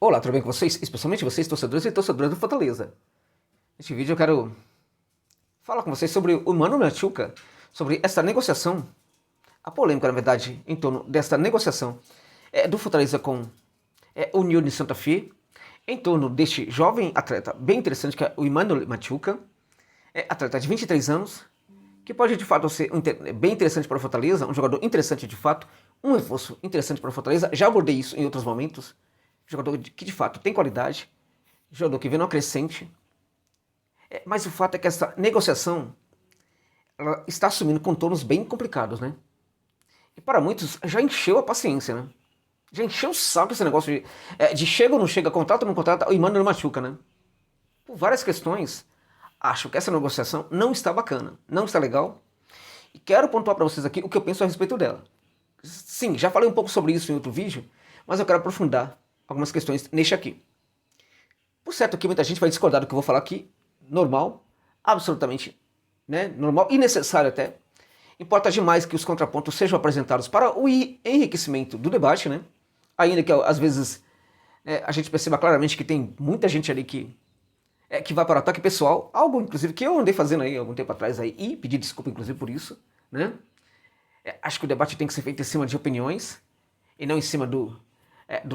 Olá, tudo bem com vocês? Especialmente vocês, torcedores e torcedoras do Fortaleza. Neste vídeo eu quero falar com vocês sobre o Mano Machuca, sobre essa negociação, a polêmica, na verdade, em torno desta negociação do Fortaleza com o União de Santa Fé, em torno deste jovem atleta bem interessante, que é o Emmanuel Machuca, atleta de 23 anos, que pode de fato ser bem interessante para o Fortaleza, um jogador interessante de fato, um reforço interessante para o Fortaleza. Já abordei isso em outros momentos. Jogador que de fato tem qualidade, jogador que vem numa crescente. Mas o fato é que essa negociação ela está assumindo contornos bem complicados, né? E para muitos já encheu a paciência, né? Já encheu o saco esse negócio de chega ou não chega, contrato ou não contrata, o Emmanuel Machuca, né? Por várias questões, acho que essa negociação não está bacana, não está legal. E quero pontuar para vocês aqui o que eu penso a respeito dela. Sim, já falei um pouco sobre isso em outro vídeo, mas eu quero aprofundar algumas questões neste aqui. Por certo que muita gente vai discordar do que eu vou falar aqui, normal, absolutamente, né, normal e necessário até. Importa demais que os contrapontos sejam apresentados para o enriquecimento do debate, né? Ainda que às vezes a gente perceba claramente que tem muita gente ali que vai para o ataque pessoal, algo inclusive que eu andei fazendo aí algum tempo atrás aí, e pedi desculpa inclusive por isso, né? Acho que o debate tem que ser feito em cima de opiniões e não em cima do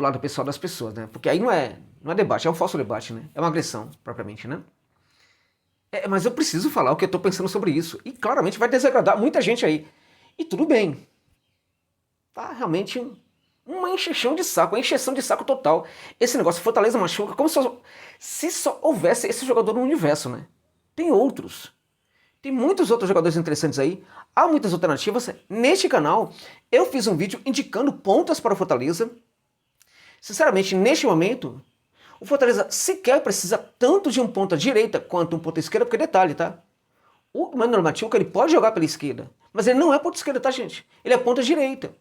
lado pessoal das pessoas, né? Porque aí não é debate, é um falso debate, né? É uma agressão, propriamente, né? Mas eu preciso falar o que eu tô pensando sobre isso. E claramente vai desagradar muita gente aí. E tudo bem. Tá realmente uma encheção de saco, uma encheção de saco total. Esse negócio Fortaleza Machuca, como se só houvesse esse jogador no universo, né? Tem outros. Tem muitos outros jogadores interessantes aí. Há muitas alternativas. Neste canal, eu fiz um vídeo indicando pontas para o Fortaleza. Sinceramente, neste momento, o Fortaleza sequer precisa tanto de um ponta direita quanto um ponta esquerda, porque detalhe, tá? O Emmanuel Machuca, ele pode jogar pela esquerda, mas ele não é ponta esquerda, tá, gente? Ele é ponta direita.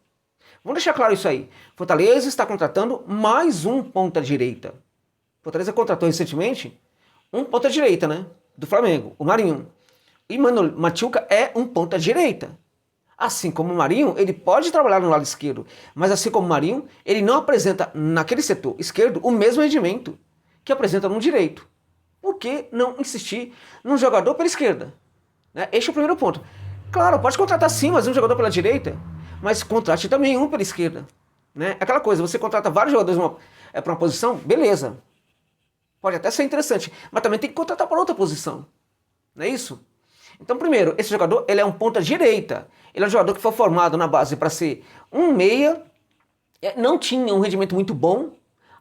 Vamos deixar claro isso aí. Fortaleza está contratando mais um ponta direita. Fortaleza contratou recentemente um ponta direita, né? Do Flamengo, o Marinho. O Emmanuel Machuca é um ponta direita. Assim como o Marinho, ele pode trabalhar no lado esquerdo, mas assim como o Marinho, ele não apresenta naquele setor esquerdo o mesmo rendimento que apresenta no direito. Por que não insistir num jogador pela esquerda? Este é o primeiro ponto. Claro, pode contratar sim, mas um jogador pela direita, mas contrate também um pela esquerda. Aquela coisa, você contrata vários jogadores para uma posição, beleza. Pode até ser interessante, mas também tem que contratar para outra posição. Não é isso? Então, primeiro, esse jogador ele é um ponta direita. Ele é um jogador que foi formado na base para ser um meia. Não tinha um rendimento muito bom,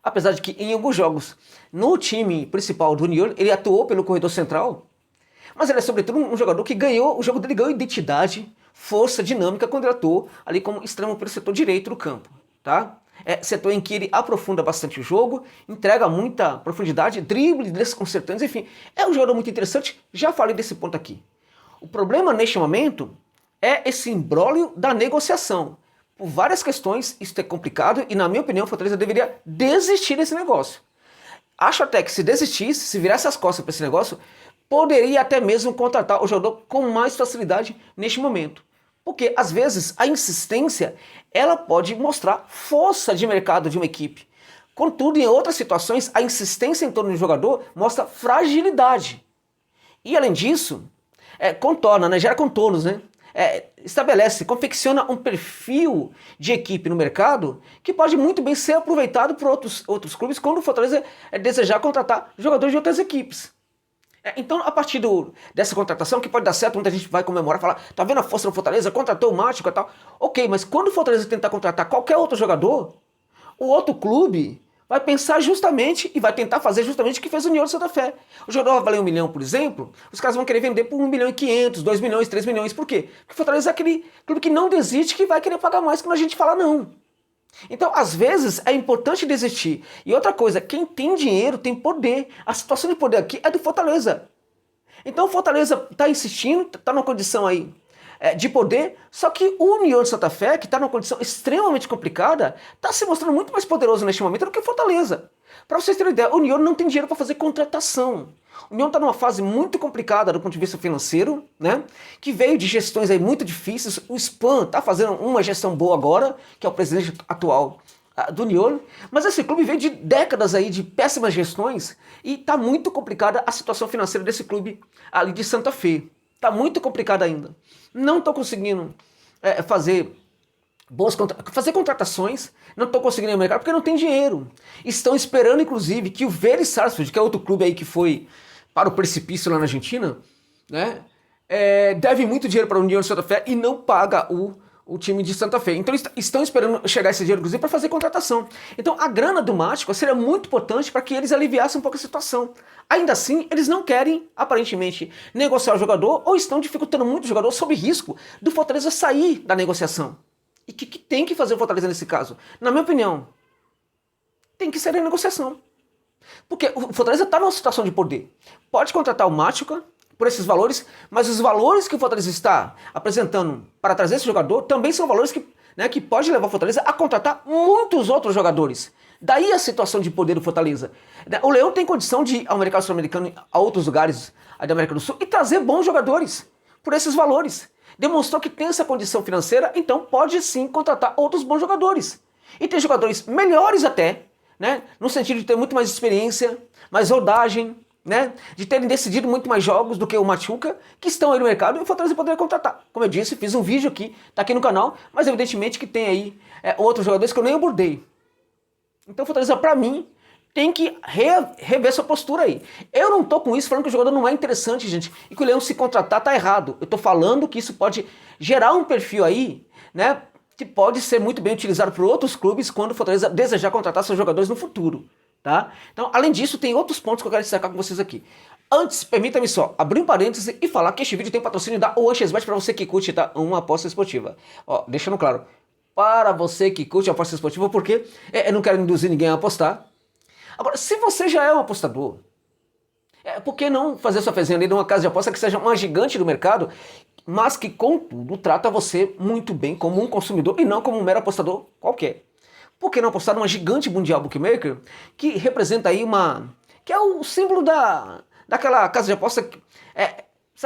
apesar de que em alguns jogos, no time principal do União, ele atuou pelo corredor central. Mas ele é, sobretudo, um jogador que ganhou, o jogo dele ganhou identidade, força, dinâmica, quando ele atuou ali como extremo pelo setor direito do campo. Tá? Setor em que ele aprofunda bastante o jogo, entrega muita profundidade, drible, desconcertantes, enfim. É um jogador muito interessante, já falei desse ponto aqui. O problema neste momento é esse imbróglio da negociação. Por várias questões, isso é complicado e, na minha opinião, o Fortaleza deveria desistir desse negócio. Acho até que se desistisse, se virasse as costas para esse negócio, poderia até mesmo contratar o jogador com mais facilidade neste momento. Porque, às vezes, a insistência ela pode mostrar força de mercado de uma equipe. Contudo, em outras situações, a insistência em torno do jogador mostra fragilidade. E, além disso, contorna, né? Gera contornos, né? Estabelece, confecciona um perfil de equipe no mercado que pode muito bem ser aproveitado por outros clubes quando o Fortaleza desejar contratar jogadores de outras equipes. Então, a partir dessa contratação, que pode dar certo, muita gente vai comemorar, falar, tá vendo a força do Fortaleza, contratou o Mático e tal. Ok, mas quando o Fortaleza tentar contratar qualquer outro jogador, o outro clube vai pensar justamente e vai tentar fazer justamente o que fez o União de Santa Fé. O jogador vai valer 1 milhão, por exemplo, os caras vão querer vender por 1 milhão e 500, 2 milhões, 3 milhões. Por quê? Porque o Fortaleza é aquele clube que não desiste, que vai querer pagar mais quando a gente fala não. Então, às vezes, é importante desistir. E outra coisa, quem tem dinheiro tem poder. A situação de poder aqui é do Fortaleza. Então, o Fortaleza está insistindo, está numa condição aí de poder, só que o União de Santa Fé, que está numa condição extremamente complicada, está se mostrando muito mais poderoso neste momento do que o Fortaleza. Para vocês terem ideia, o União não tem dinheiro para fazer contratação. O União está numa fase muito complicada do ponto de vista financeiro, né? Que veio de gestões aí muito difíceis. O Spam está fazendo uma gestão boa agora, que é o presidente atual do Unión, mas esse clube vem de décadas aí de péssimas gestões e está muito complicada a situação financeira desse clube ali de Santa Fe. Está muito complicada ainda. Não estou conseguindo fazer contratações, não estão conseguindo ir no mercado porque não tem dinheiro. Estão esperando, inclusive, que o Vélez Sarsfield, que é outro clube aí que foi para o precipício lá na Argentina, né, deve muito dinheiro para a União de Santa Fé e não paga o time de Santa Fe. Então eles estão esperando chegar esse dinheiro, inclusive, para fazer contratação. Então a grana do Mático seria muito importante para que eles aliviassem um pouco a situação. Ainda assim, eles não querem, aparentemente, negociar o jogador ou estão dificultando muito o jogador sob risco do Fortaleza sair da negociação. E o que tem que fazer o Fortaleza nesse caso? Na minha opinião, tem que sair da negociação. Porque o Fortaleza está numa situação de poder. Pode contratar o Mático por esses valores, mas os valores que o Fortaleza está apresentando para trazer esse jogador também são valores que pode levar o Fortaleza a contratar muitos outros jogadores. Daí a situação de poder do Fortaleza. O Leão tem condição de ir ao mercado sul-americano, a outros lugares da América do Sul, e trazer bons jogadores por esses valores. Demonstrou que tem essa condição financeira, então pode sim contratar outros bons jogadores. E tem jogadores melhores até, né, no sentido de ter muito mais experiência, mais rodagem, né, de terem decidido muito mais jogos do que o Machuca, que estão aí no mercado e o Fortaleza poderia contratar. Como eu disse, fiz um vídeo aqui, tá aqui no canal, mas evidentemente que tem aí outros jogadores que eu nem abordei. Então o Fortaleza, pra mim, tem que rever sua postura aí. Eu não tô com isso falando que o jogador não é interessante, gente, e que o Leão se contratar tá errado. Eu tô falando que isso pode gerar um perfil aí, né, que pode ser muito bem utilizado por outros clubes quando o Fortaleza desejar contratar seus jogadores no futuro. Tá? Então, além disso, tem outros pontos que eu quero destacar com vocês aqui. Antes, permita-me só abrir um parêntese e falar que este vídeo tem patrocínio da OneXBet para você que curte, tá? Uma aposta esportiva. Ó, deixando claro, para você que curte a aposta esportiva, porque eu não quero induzir ninguém a apostar. Agora, se você já é um apostador, por que não fazer sua fezinha ali numa casa de aposta que seja uma gigante do mercado, mas que, contudo, trata você muito bem como um consumidor e não como um mero apostador qualquer? Por que não apostar numa gigante mundial bookmaker que representa aí que é o símbolo daquela casa de aposta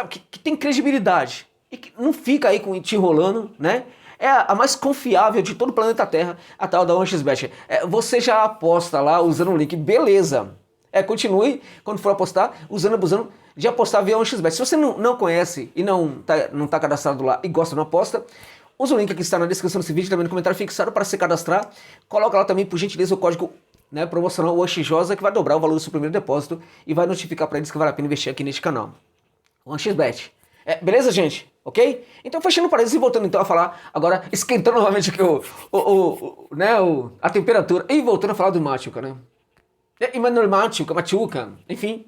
que tem credibilidade e que não fica aí te enrolando, né? É a mais confiável de todo o planeta Terra, a tal da OneXBet. Você já aposta lá usando o link, beleza. Continue, quando for apostar, abusando de apostar via OneXBet. Se você não conhece e não tá cadastrado lá e gosta de uma aposta, usa o link que está na descrição desse vídeo, também no comentário fixado para se cadastrar. Coloca lá também, por gentileza, o código promocional OXJOSA, que vai dobrar o valor do seu primeiro depósito e vai notificar para eles que vale a pena investir aqui neste canal. OneXBet. Beleza, gente? Ok? Então, fechando o parênteses e voltando então a falar, agora esquentando novamente aqui a temperatura e voltando a falar do Machuca, né? Emmanuel Machuca, enfim.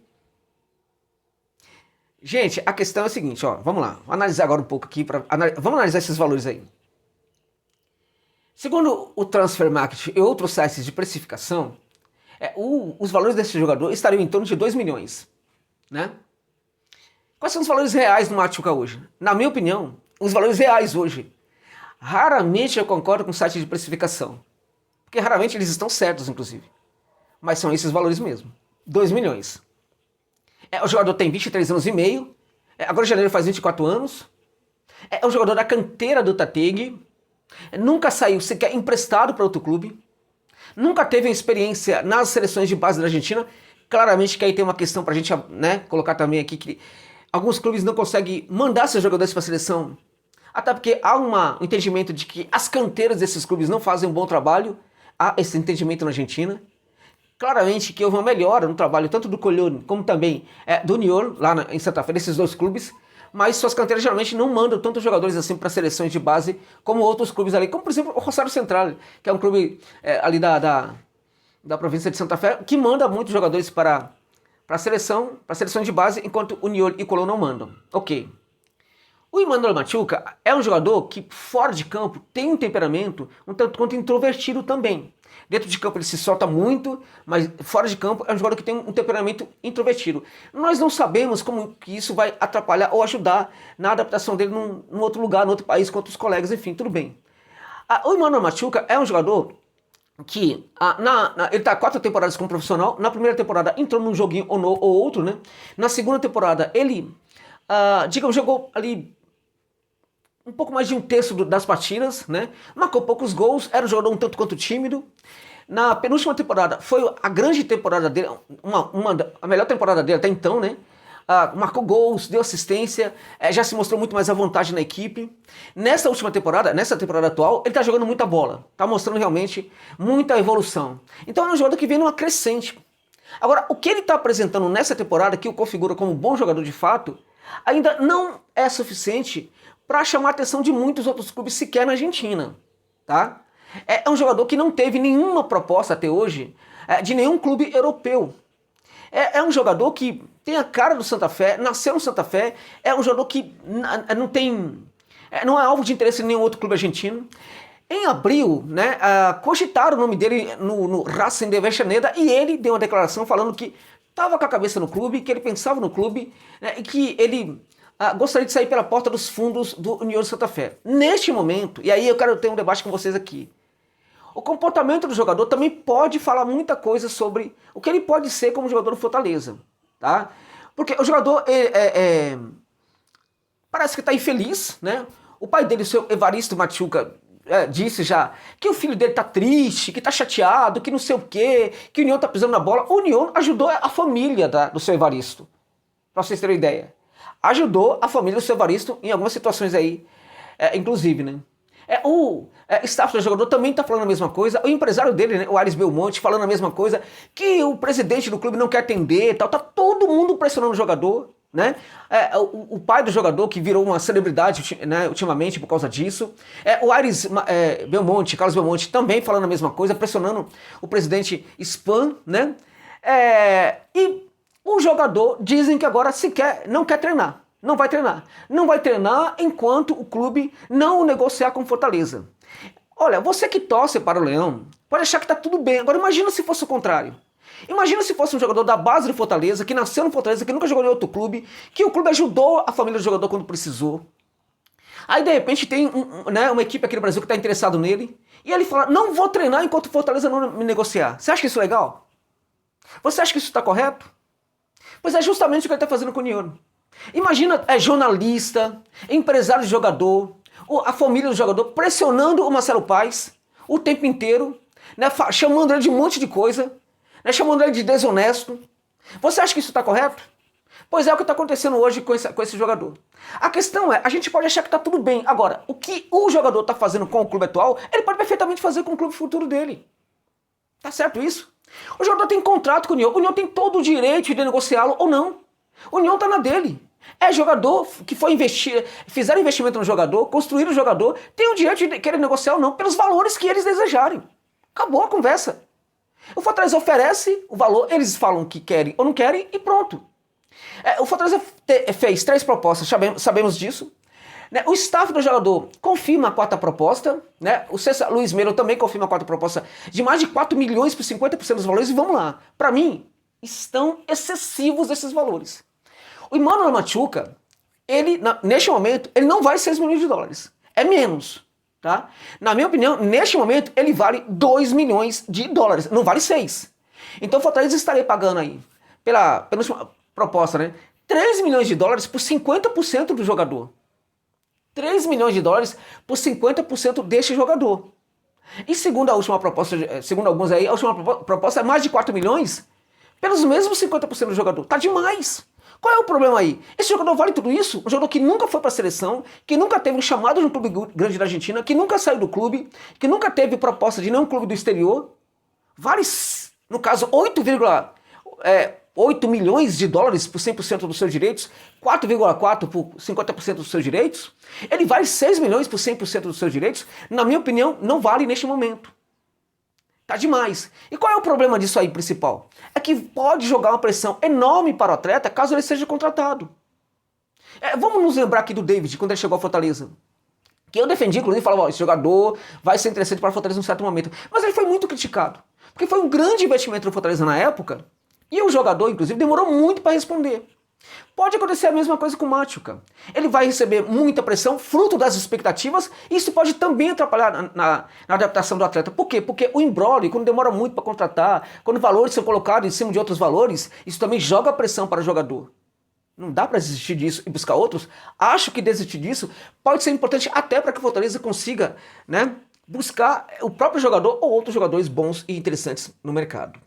Gente, a questão é a seguinte, ó, vamos lá, vamos analisar agora um pouco aqui, vamos analisar esses valores aí. Segundo o Transfer Market e outros sites de precificação, os valores desse jogador estariam em torno de 2 milhões, né? Quais são os valores reais do Machuca hoje? Na minha opinião, os valores reais hoje, raramente eu concordo com o site de precificação, porque raramente eles estão certos, inclusive, mas são esses valores mesmo, 2 milhões. O jogador tem 23 anos e meio, agora em janeiro faz 24 anos, é um jogador da canteira do Tategui, nunca saiu sequer emprestado para outro clube, nunca teve uma experiência nas seleções de base da Argentina. Claramente que aí tem uma questão para a gente, né, colocar também aqui, que alguns clubes não conseguem mandar seus jogadores para a seleção, até porque há um entendimento de que as canteiras desses clubes não fazem um bom trabalho, há esse entendimento na Argentina. Claramente que houve uma melhora no trabalho tanto do Colón como também do Unión, lá em Santa Fe, desses dois clubes, mas suas canteiras geralmente não mandam tantos jogadores assim para seleções de base como outros clubes ali, como por exemplo o Rosário Central, que é um clube ali da província de Santa Fe, que manda muitos jogadores para seleção de base, enquanto Unión e Colón não mandam. Ok. O Emmanuel Machuca é um jogador que fora de campo tem um temperamento um tanto quanto introvertido também. Dentro de campo ele se solta muito, mas fora de campo é um jogador que tem um temperamento introvertido. Nós não sabemos como que isso vai atrapalhar ou ajudar na adaptação dele num outro lugar, num outro país, com outros colegas, enfim, tudo bem. O Emmanuel Machuca é um jogador que ele está 4 temporadas como profissional. Na primeira temporada entrou num joguinho ou outro, né? Na segunda temporada ele, digamos, jogou ali um pouco mais de um terço das partidas, né? Marcou poucos gols, era um jogador um tanto quanto tímido. Na penúltima temporada, foi a grande temporada dele, a melhor temporada dele até então, né? Marcou gols, deu assistência, já se mostrou muito mais à vontade na equipe. Nessa última temporada, nessa temporada atual, ele tá jogando muita bola, tá mostrando realmente muita evolução. Então é um jogador que vem numa crescente. Agora, o que ele tá apresentando nessa temporada, que o configura como um bom jogador de fato, ainda não é suficiente para chamar a atenção de muitos outros clubes sequer na Argentina, tá? É um jogador que não teve nenhuma proposta até hoje de nenhum clube europeu. É um jogador que tem a cara do Santa Fé, nasceu no Santa Fé, é um jogador que não é alvo de interesse de nenhum outro clube argentino. Em abril, né, cogitaram o nome dele no Racing de Avellaneda e ele deu uma declaração falando que estava com a cabeça no clube, que ele pensava no clube, né, e que ele gostaria de sair pela porta dos fundos do União de Santa Fé. Neste momento, e aí eu quero ter um debate com vocês aqui, o comportamento do jogador também pode falar muita coisa sobre o que ele pode ser como jogador do Fortaleza, tá? Porque o jogador parece que está infeliz, né? O pai dele, o seu Evaristo Machuca, disse já que o filho dele tá triste, que tá chateado, que não sei o quê, que o União tá pisando na bola. O União ajudou a família do seu Evaristo, pra vocês terem uma ideia. Ajudou a família do seu Evaristo em algumas situações aí, inclusive, né? O staff do jogador também está falando a mesma coisa, o empresário dele, né, o Aires Belmonte, falando a mesma coisa, que o presidente do clube não quer atender, tal, tá todo mundo pressionando o jogador, né? O pai do jogador, que virou uma celebridade, né, ultimamente por causa disso, o Aires Belmonte, Carlos Belmonte, também falando a mesma coisa, pressionando o presidente Spam, né? E o jogador dizem que agora não quer treinar. Não vai treinar. Não vai treinar enquanto o clube não negociar com Fortaleza. Olha, você que torce para o Leão, pode achar que tá tudo bem. Agora imagina se fosse o contrário. Imagina se fosse um jogador da base do Fortaleza, que nasceu no Fortaleza, que nunca jogou em outro clube, que o clube ajudou a família do jogador quando precisou. Aí de repente tem uma equipe aqui no Brasil que está interessado nele, e ele fala, não vou treinar enquanto o Fortaleza não me negociar. Você acha isso legal? Você acha que isso está correto? Pois é justamente o que ele está fazendo com o União. Imagina jornalista, empresário de jogador, a família do jogador pressionando o Marcelo Paes o tempo inteiro, né, chamando ele de um monte de coisa, né, chamando ele de desonesto. Você acha que isso está correto? Pois é o que está acontecendo hoje com esse jogador. A questão a gente pode achar que está tudo bem. Agora, o que o jogador está fazendo com o clube atual, ele pode perfeitamente fazer com o clube futuro dele. Tá certo isso? O jogador tem contrato com o União tem todo o direito de negociá-lo ou não. O União está na dele. É jogador que foi investir, fizeram investimento no jogador, construíram o jogador, tem o direito de querer negociar ou não, pelos valores que eles desejarem. Acabou a conversa. O Fortaleza oferece o valor, eles falam que querem ou não querem e pronto. O Fortaleza fez 3 propostas, sabemos disso. Né? O staff do jogador confirma a 4ª proposta, né? O César Luiz Melo também confirma a 4ª proposta de mais de 4 milhões por 50% dos valores, e vamos lá. Para mim, estão excessivos esses valores. O Emmanuel Machuca, neste momento, ele não vale 6 milhões de dólares. É menos, tá? Na minha opinião, neste momento, ele vale 2 milhões de dólares. Não vale 6. Então o Fortaleza estaria pagando aí, pela penúltima proposta, né? 3 milhões de dólares por 50% do jogador. 3 milhões de dólares por 50% deste jogador. E segundo a última proposta, segundo alguns aí, a última proposta é mais de 4 milhões pelos mesmos 50% do jogador. Tá demais. Qual é o problema aí? Esse jogador vale tudo isso? Um jogador que nunca foi para a seleção, que nunca teve um chamado de um clube grande da Argentina, que nunca saiu do clube, que nunca teve proposta de nenhum clube do exterior, vale, no caso, 8 milhões de dólares por 100% dos seus direitos, 4,4 por 50% dos seus direitos, ele vale 6 milhões por 100% dos seus direitos, na minha opinião, não vale neste momento. Tá demais. E qual é o problema disso aí principal? É que pode jogar uma pressão enorme para o atleta caso ele seja contratado. Vamos nos lembrar aqui do David, quando ele chegou ao Fortaleza. Que eu defendi, inclusive, falava, esse jogador vai ser interessante para o Fortaleza em um certo momento. Mas ele foi muito criticado. Porque foi um grande investimento no Fortaleza na época, e o jogador, inclusive, demorou muito para responder. Pode acontecer a mesma coisa com o Machuca. Ele vai receber muita pressão, fruto das expectativas, e isso pode também atrapalhar na adaptação do atleta. Por quê? Porque o imbróglio, quando demora muito para contratar, quando valores são colocados em cima de outros valores, isso também joga pressão para o jogador. Não dá para desistir disso e buscar outros. Acho que desistir disso pode ser importante até para que o Fortaleza consiga, né, buscar o próprio jogador ou outros jogadores bons e interessantes no mercado.